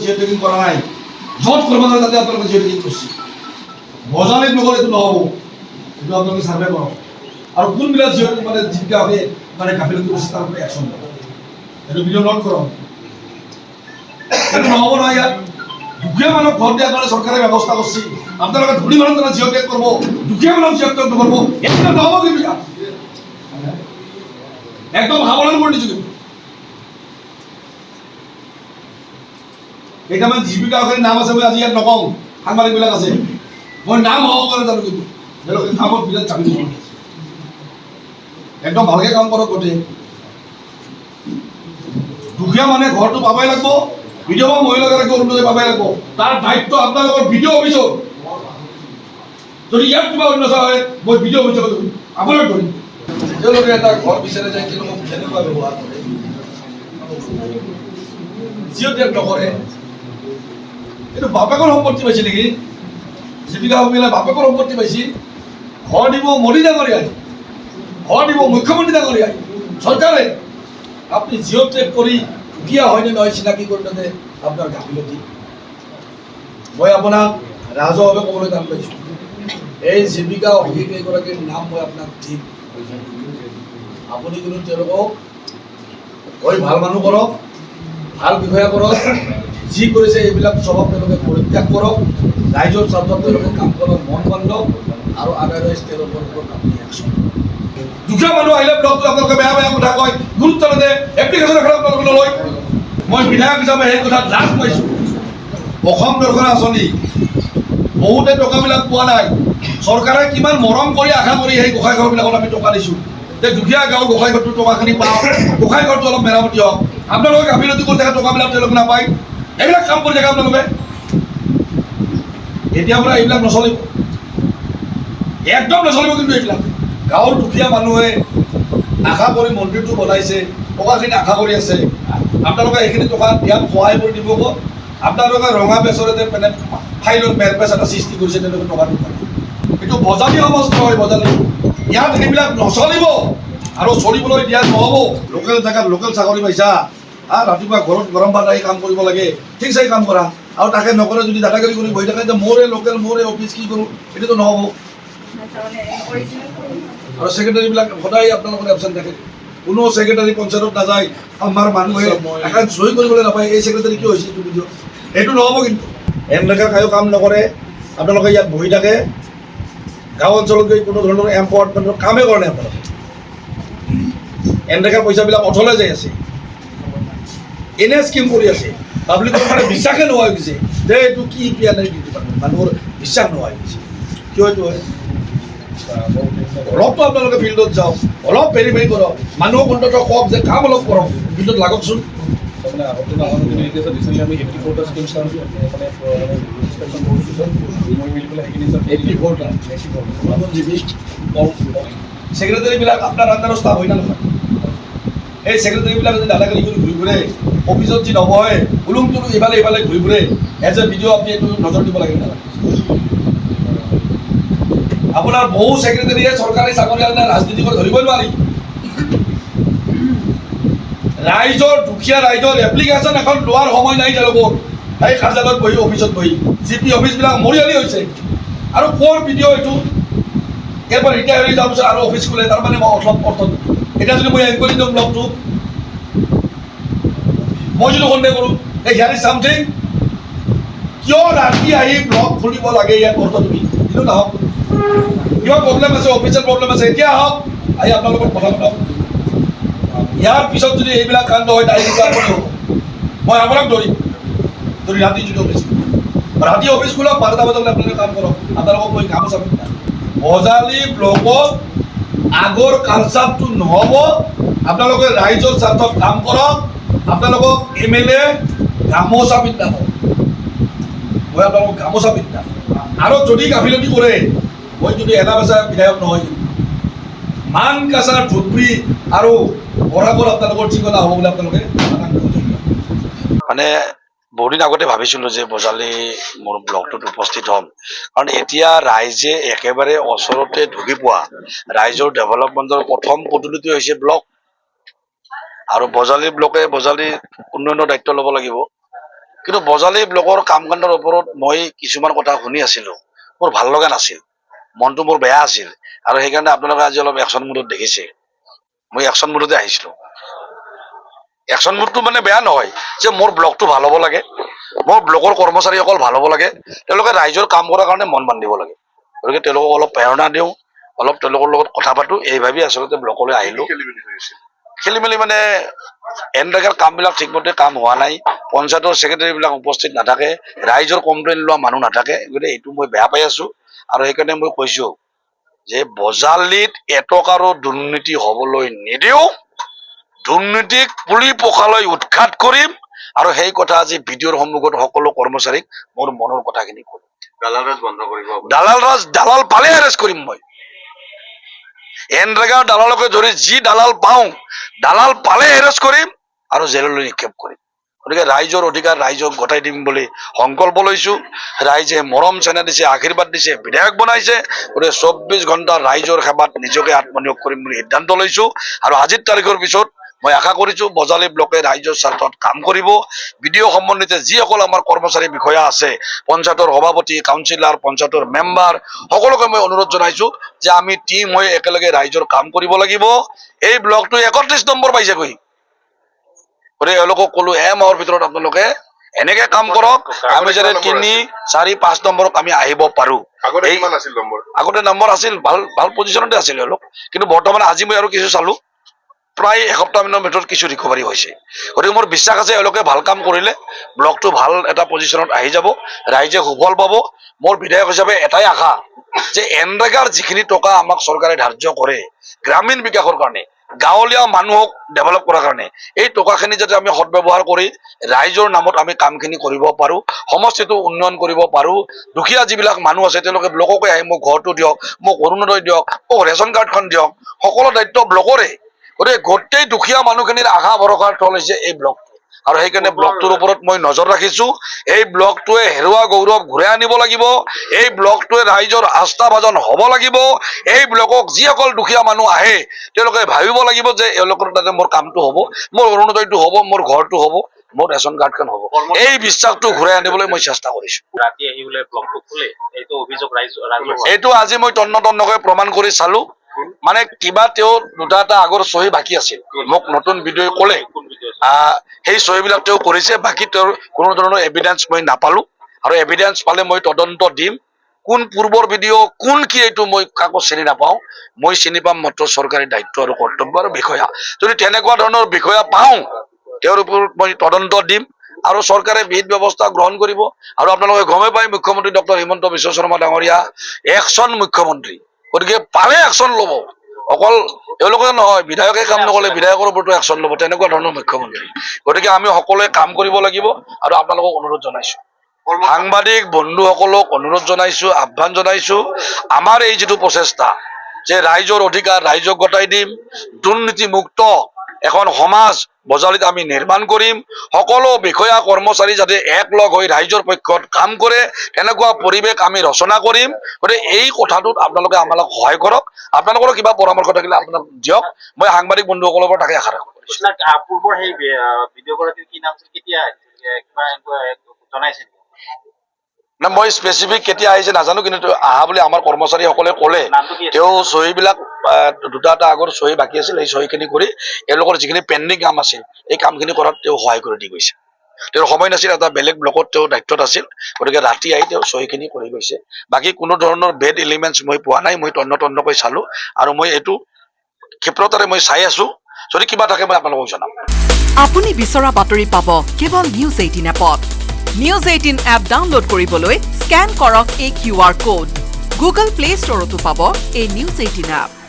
Jio tagging করা নাই জট করব না যাতে আপনারা জিও ট্যাগিং করছি বজালির নগর এটো নহব এটো আপনারা সার্ভে করো আর কোন মিলা জিও মানে জীবিকা হবে মানে গাফিলতি করছে তার উপরে অ্যাকশন নেব এটো ভিডিও নোট করো এটো নহব না ইয়াত দুখীয়া মানুষ ঘর দিয়া কাৰণে চৰকাৰে ব্যৱস্থা করছি আপনারা ধনী মানুষ তারা জিও ট্যাগ করব দুখীয়া মানুষ জিও ট্যাগ করব এটা নহব কিন্তু ইয়াত একদম হামলার উপর নিচু কিন্তু এটা মানে জীবিকা অখানি নাম আছে মই আজি ইয়াত নকওঁ সাংবাদিক বিলাক আছে মই নাম হব কাৰণে জানো কিন্তু তেওঁলোকে কামত বিৰাট চাবি দিব একদম ভালকে কাম কৰক গোটেই দুখীয়া মানে ঘৰটো পাবই লাগিব ভিডিঅ' মহিলাগৰাকী অৰুণোদয় পাবই লাগিব তাৰ দায়িত্ব আপোনালোকৰ ভিডিঅ' অফিচৰ যদি ইয়াত কিবা অন্যায় হয় মই ভিডিঅ' অফিচত আপোনাক ধৰিম তেওঁলোকে এটা ঘৰ বিচাৰে যায় তেওঁলোকক কেনেকুৱা ব্যৱহাৰ কৰে জিও ট্যাগ নকৰে এইটো বাপেকৰ সম্পত্তি পাইছে নেকি জীৱিকা মহিলা বাপেকৰ সম্পত্তি পাইছে ঘৰ দিব মৰি ডাঙৰীয়াই ঘৰ দিব মুখ্যমন্ত্ৰী ডাঙৰীয়াই চৰকাৰে আপনি জিও ট্যাগ কৰি দিয়া হয় নে নহয় চিনাকি কৰোঁতে আপোনাৰ গাফিলতি মই আপোনাক ৰাজহুৱাভাৱে ক'বলৈ টান পাইছোঁ এই জীৱিকা অভিষেকগৰাকীৰ নাম মই আপোনাক দিম আপুনি কিন্তু তেওঁলোকক গৈ ভাল মানুহ কৰক ভাল বিষয়া কৰক যি কৰিছে এইবিলাক স্বভাৱ তেওঁলোকে পৰিত্যাগ কৰক ৰাইজৰ স্বাৰ্থত তেওঁলোকে কাম কৰক মন বান্ধক আৰু আদাৰৱাইজ তেওঁলোকৰ ওপৰত আপুনি একশ্যন দুখীয়া মানুহ আহিলে ব্লকটো আপোনালোকে বেয়া বেয়া কথা কয় গুৰুত্ব নিদিয়ে এপ্লিকেশ্যন এখন আপোনালোকে নলয় মই বিধায়ক হিচাপে সেই কথাত লাজ পাইছোঁ অসম দৰ্শন আঁচনি বহুতে টকাবিলাক পোৱা নাই চৰকাৰে কিমান মৰম কৰি আশা কৰি সেই গোসাঁই ঘৰবিলাকত আমি টকা দিছোঁ যে দুখীয়া গাঁৱৰ গোসাঁই ঘৰটো টকাখিনি পাওঁ গোসাঁই ঘৰটো অলপ মেৰামতি হওক আপোনালোকে গাফিলতি কৰি থকা টকাবিলাক তেওঁলোকে নাপায় এইবিলাক কাম কৰি থাকে আপোনালোকে এতিয়াৰ পৰা এইবিলাক নচলিব একদম নচলিব কিন্তু এইবিলাক গাঁৱৰ দুখীয়া মানুহে আশা কৰি মন্দিৰটো বনাইছে টকাখিনি আশা কৰি আছে আপোনালোকে এইখিনি টকা দিয়াত সহায় কৰি দিব ক'ত আপোনালোকে ৰঙা বেচৰতে মানে ফাইলত মেৰপেচ এটা সৃষ্টি কৰিছে তেওঁলোকে টকাটো পায় এইটো বজালী সমষ্টি হয় বজালী ইয়াত সেইবিলাক নচলিব আৰু চলিবলৈ দিয়া নহ'ব লোকেল জেগাত লোকেল চাকৰি পাইছা ৰাতিপুৱা ঘৰত গৰম ভাত আহি কাম কৰিব লাগে ঠিক চাই কাম কৰা আৰু তাকে নকৰে যদি দাদাগিৰি কৰি বহি থাকে যে মোৰে লোকেল মোৰে অফিচ কি কৰোঁ এইটোতো নহ'ব আৰু ছেক্ৰেটাৰীবিলাক সদায় আপোনালোকৰ এবচেণ্ট থাকে কোনো ছেক্ৰেটাৰী পঞ্চায়তত নাযায় আমাৰ মানুহে এখন চহী কৰিবলৈ নাপায় এই ছেক্ৰেটাৰী কি হৈছে এইটো ভিডিঅ' এইটো নহ'ব কিন্তু এমলেকাৰ কায়ো কাম নকৰে আপোনালোকে ইয়াত বহি থাকে গাঁও অঞ্চলত গৈ কোনো ধৰণৰ এম্পাৱাৰমেণ্টৰ কামেই কৰা নাই আপোনালোকে এমলেকাৰ পইচাবিলাক অথলে যাই আছে এনে স্কিম কৰি আছে পাব্লিকৰ মানে বিশ্বাসে নোহোৱা হৈ গৈছে যে এইটো কি পিয়ানাৰী ডিপাৰ্টমেণ্ট মানুহৰ বিশ্বাস নোহোৱা হৈ গৈছে কিয় এইটো হয় অলপতো আপোনালোকে ফিল্ডত যাওক অলপ ভেৰিফাই কৰক মানুহক অন্ততঃ কওক যে কাম অলপ কৰক ফিল্ডত লাগকচোন ছেক্ৰেটাৰীবিলাক আপোনাৰ আণ্ডাৰৰ ষ্টাফ হয় না নহয় এই ছেক্ৰেটাৰীবিলাক যদি দাদাগিৰি কৰি ঘূৰি ফুৰে অফিচত যি নবহে উলুংটো ইফালে ইফালে ঘূৰি ফুৰে এজ এ ভিডিঅ' আপুনি এইটো নজৰ দিব লাগে নালাগে আপোনাৰ বহু ছেক্ৰেটাৰীয়ে চৰকাৰী চাকৰি ৰাজনীতি কৰি ধৰিবই নোৱাৰি ৰাইজৰ দুখীয়া ৰাইজৰ এপ্লিকেশ্যন এখন লোৱাৰ সময় নাই তেওঁলোকৰ এই কাৰ্যালয়ত বহি অফিচত বহি জি পি অফিচবিলাক মৰিয়ালি হৈছে আৰু ক'ৰ ভিডিঅ' এইটো এবাৰ ৰিটায়াৰ হৈ যোৱাৰ পিছত আৰু অফিচ খোলে তাৰমানে মই অলপ অৰ্থ এতিয়া যদি মই এনকুৱাৰী দিওঁ ব্লকটো মই যদি সন্দেহ কৰোঁ এই হিয়াৰ ইজ চামথিং কিয় ৰাতি আহি ব্লক খুলিব লাগে ইয়াত অৰ্থ তুমি কিন্তু নাহক কিবা প্ৰব্লেম আছে অফিচিয়েল প্ৰব্লেম আছে এতিয়া আহক আহি আপোনালোকৰ কথা পাতক ইয়াৰ পিছত যদি এইবিলাক কাণ্ড হয় ডাইৰেক্ট আপুনি হ'ব মই আপোনাক ধৰিম যদি ৰাতি যদি অফিচ ৰাতি অফিচ খোলক 12টা বজালৈ আপোনালোকে কাম কৰক আপোনালোকক মই কাম চাম বজালী ব্লকত আগৰ কালচাৰটো নহ'ব আপোনালোকে ৰাইজৰ স্বাৰ্থত কাম কৰক আপোনালোকক MLA গামোচা পিন্ধাব মই আপোনালোকক গামোচা পিন্ধাম আৰু যদি গাফিলতি কৰে মই যদি এটা বেচা বিধায়ক নহয় মান কাছাৰ ধুবুৰী আৰু বৰাকৰ আপোনালোকৰ ঠিকনা হ'ব বুলি আপোনালোকে মানে বহুদিন আগতে ভাবিছিলো যে বজালী মোৰ ব্লকটোত উপস্থিত হ'ম কাৰণ এতিয়া ৰাইজে একেবাৰে ওচৰতে ঢুকি পোৱা ৰাইজৰ ডেভেলপমেণ্টৰ প্ৰথম পদ্ধতি হৈছে ব্লক আৰু বজালী ব্লকে বজালী উন্নয়নৰ দায়িত্ব ল'ব লাগিব কিন্তু বজালী ব্লকৰ কাম কাণ্ডৰ ওপৰত মই কিছুমান কথা শুনি আছিলো, মোৰ ভাল লগা নাছিল, মনটো মোৰ বেয়া আছিল, আৰু সেইকাৰণে আপোনালোকে আজি অলপ একশ্যন মুডত দেখিছে। মই একশ্যন মুডতে আহিছিলো। একশ্যন মুডটো মানে বেয়া নহয় যে মোৰ ব্লকটো ভাল হ'ব লাগে, মোৰ ব্লকৰ কৰ্মচাৰীসকল ভাল হ'ব লাগে, তেওঁলোকে ৰাইজৰ কাম কৰাৰ কাৰণে মন বান্ধিব লাগে। গতিকে তেওঁলোকক অলপ প্ৰেৰণা দিওঁ, অলপ তেওঁলোকৰ লগত কথা পাতো, এই ভাবি আচলতে ব্লকলৈ আহিলো। খেলি মেলি মানে এনৰেগাৰ কামবিলাক ঠিকমতে কাম হোৱা নাই, পঞ্চায়তৰ ছেক্ৰেটাৰী বিলাক উপস্থিত নাথাকে, ৰাইজৰ কমপ্লেইন লোৱা মানুহ নাথাকে, গতিকে এইটো মই বেয়া পাই আছো। আৰু সেইকাৰণে মই কৈছো যে বজালীত এটকাৰো দুৰ্নীতি হবলৈ নিদিওঁ, দুৰ্নীতিক পুলি পখালৈ উৎখাত কৰিম, আৰু সেই কথা আজি ভিডিঅ'ৰ সন্মুখত সকলো কৰ্মচাৰীক মোৰ মনৰ কথাখিনি কলো। দালাল ৰাজ বন্ধ কৰিব। দালাল পালে এৰেষ্ট কৰিম মই। এনৰেগাৰ দালালকে ধৰি যি দালাল পাওঁ, দালাল পালে এৰেষ্ট কৰিম আৰু জেললৈ নিক্ষেপ কৰিম। গতিকে ৰাইজৰ অধিকাৰ ৰাইজক গতাই দিম বুলি সংকল্প লৈছো। ৰাইজে মৰম চেনেহ দিছে, আশীৰ্বাদ দিছে, বিধায়ক বনাইছে। গতিকে 24 ঘণ্টা ৰাইজৰ সেৱাত নিজকে আত্মনিয়োগ কৰিম বুলি সিদ্ধান্ত লৈছো। আৰু আজিৰ তাৰিখৰ পিছত মই আশা কৰিছো বজালী ব্লকে ৰাইজৰ স্বাৰ্থত কাম কৰিব। বিডিঅ সম্বন্ধিত যিসকল আমাৰ কৰ্মচাৰী বিষয়া আছে, পঞ্চায়তৰ সভাপতি, কাউন্সিলৰ, পঞ্চায়তৰ মেম্বাৰ, সকলোকে মই অনুৰোধ জনাইছো যে আমি টিম হৈ একেলগে ৰাইজৰ কাম কৰিব লাগিব। এই ব্লকটো 31 নম্বৰ পাইছেগৈ। গতিকে এওঁলোকক কলো মাহৰ ভিতৰত আপোনালোকে এনেকে কাম কৰক, আমি যাতে 3, 4, 5 নম্বৰত আমি আহিব পাৰো। আগতে নম্বৰ আছিল, ভাল পজিশ্যনতে আছিল এওঁলোক, কিন্তু বৰ্তমান আজি মই আৰু কিছু চালো, প্ৰায় এসপ্তাহ মানৰ ভিতৰত কিছু ৰিকভাৰী হৈছে। গতিকে মোৰ বিশ্বাস আছে এওঁলোকে ভাল কাম কৰিলে ব্লকটো ভাল এটা পজিশ্যনত আহি যাব, ৰাইজে সুফল পাব। মোৰ বিধায়ক হিচাপে এটাই আশা যে এনৰেগাৰ যিখিনি টকা আমাক চৰকাৰে ধাৰ্য কৰে গ্ৰামীণ বিকাশৰ কাৰণে, গাঁৱলীয়া মানুহক ডেভেলপ কৰাৰ কাৰণে, এই টকাখিনি যাতে আমি সদব্যৱহাৰ কৰি ৰাইজৰ নামত আমি কামখিনি কৰিব পাৰো, সমষ্টিটো উন্নয়ন কৰিব পাৰো। দুখীয়া যিবিলাক মানুহ আছে তেওঁলোকে ব্লককে আহি মোক ঘৰটো দিয়ক, মোক অৰুণোদয় দিয়ক, মোক ৰেচন কাৰ্ডখন দিয়ক, সকলো দায়িত্ব ব্লকৰে। গতিকে গোটেই দুখীয়া মানুহখিনিৰ আশা ভৰসাৰ থল হৈছে এই ব্লকটো, আৰু সেইকাৰণে ব্লকটোৰ ওপৰত মই নজৰ ৰাখিছো। এই ব্লকটোৱে হেৰুৱা গৌৰৱ ঘূৰাই আনিব লাগিব, এই ব্লকটোৱে ৰাইজৰ আস্থাভাজন হব লাগিব। এই ব্লকক যিসকল দুখীয়া মানুহ আহে তেওঁলোকে ভাবিব লাগিব যে এওঁলোকৰ তাতে মোৰ কামটো হব, মোৰ অৰুণোদয়টো হব, মোৰ ঘৰটো হব, মোৰ ৰেচন কাৰ্ডখন হব। এই বিশ্বাসটো ঘূৰাই আনিবলৈ মই চেষ্টা কৰিছো। ৰাতি আহি বোলে ব্লকটো খোলে, এইটো অভিযোগ এইটো আজি মই তন্নতন্নকৈ প্ৰমাণ কৰি চালো। মানে কিবা তেওঁ 2টা আগৰ চহী বাকী আছিল, মোক নতুন ভিডিঅ ক'লে সেই চহীবিলাক তেওঁ কৰিছে, বাকী তেওঁৰ কোনো ধৰণৰ এভিডেন্স মই নাপালো। আৰু এভিডেন্স পালে মই তদন্ত দিম। কোন পূৰ্বৰ ভিডিঅ' কোন কি এইটো মই কাকো চিনি নাপাওঁ, মই চিনি পাম মাত্ৰ চৰকাৰী দায়িত্ব আৰু কৰ্তব্য আৰু বিষয়া। যদি তেনেকুৱা ধৰণৰ বিষয়া পাওঁ তেওঁৰ ওপৰত মই তদন্ত দিম আৰু চৰকাৰে বিহিত ব্যৱস্থা গ্ৰহণ কৰিব। আৰু আপোনালোকে গমেই পায় মুখ্যমন্ত্ৰী ডক্টৰ হিমন্ত বিশ্ব শৰ্মা ডাঙৰীয়া একশ্যন মুখ্যমন্ত্ৰী, গতিকে পালে একশ্যন ল'ব। অকল এওঁলোকে নহয়, বিধায়কে কাম নকৰিলে বিধায়কৰ ওপৰতো একশ্যন ল'ব, তেনেকুৱা ধৰণৰ মুখ্যমন্ত্ৰী। গতিকে আমি সকলোৱে কাম কৰিব লাগিব। আৰু আপোনালোকক অনুৰোধ জনাইছো, সাংবাদিক বন্ধুসকলক অনুৰোধ জনাইছো, আহ্বান জনাইছো, আমাৰ এই যিটো প্ৰচেষ্টা যে ৰাইজৰ অধিকাৰ ৰাইজক গতাই দিম, দুৰ্নীতিমুক্ত এখন সমাজ বজালীত আমি নিৰ্মাণ কৰিম, সকলো বিষয়া কৰ্মচাৰী যাতে একলগ হৈ ৰাইজৰ পক্ষত কাম কৰে, তেনেকুৱা পৰিৱেশ আমি ৰচনা কৰিম। গতিকে এই কথাটোত আপোনালোকে আমাক সহায় কৰক। আপোনালোকৰ কিবা পৰামৰ্শ থাকিলে আপোনাক দিয়ক, মই সাংবাদিক বন্ধুসকলৰ পৰা তাকে আশা ৰাখো। পূৰ্বৰ সেই ভিডিঅ' গৰাকীৰ কি নাম আছিল, কেতিয়া কিবা জনাইছে? না মই স্পেচিফিক কেতিয়া আহিছে নাজানো, কিন্তু আহা বুলি আমাৰ কৰ্মচাৰীসকলে ক'লে। তেওঁ চহীবিলাক 2টা আগৰ চহী বাকী আছিল, এই চহীখিনি কৰি এওঁলোকৰ যিখিনি পেণ্ডিং কাম আছিল এই কামখিনি কৰাত তেওঁ সহায় কৰি দি গৈছে। তেওঁৰ সময় নাছিল, এটা বেলেগ ব্লকত তেওঁ দায়িত্বত আছিল, গতিকে ৰাতি আহি তেওঁ চহীখিনি কৰি গৈছে। বাকী কোনো ধৰণৰ বেড এলিমেণ্টছ মই পোৱা নাই, মই তন্নতন্নকৈ চালো আৰু মই এইটো ক্ষিপ্ৰতাৰে মই চাই আছো। যদি কিবা থাকে মই আপোনালোকক জনাম। আপুনি বিচৰা বাতৰি পাব কেৱল নিউজ 18 এপত। নিউজ 18 এপ ডাউনলোড কৰিবলৈ স্কেন কৰক এই QR কোড। গুগল প্লে ষ্টৰতো পাব এই নিউজ 18 এপ।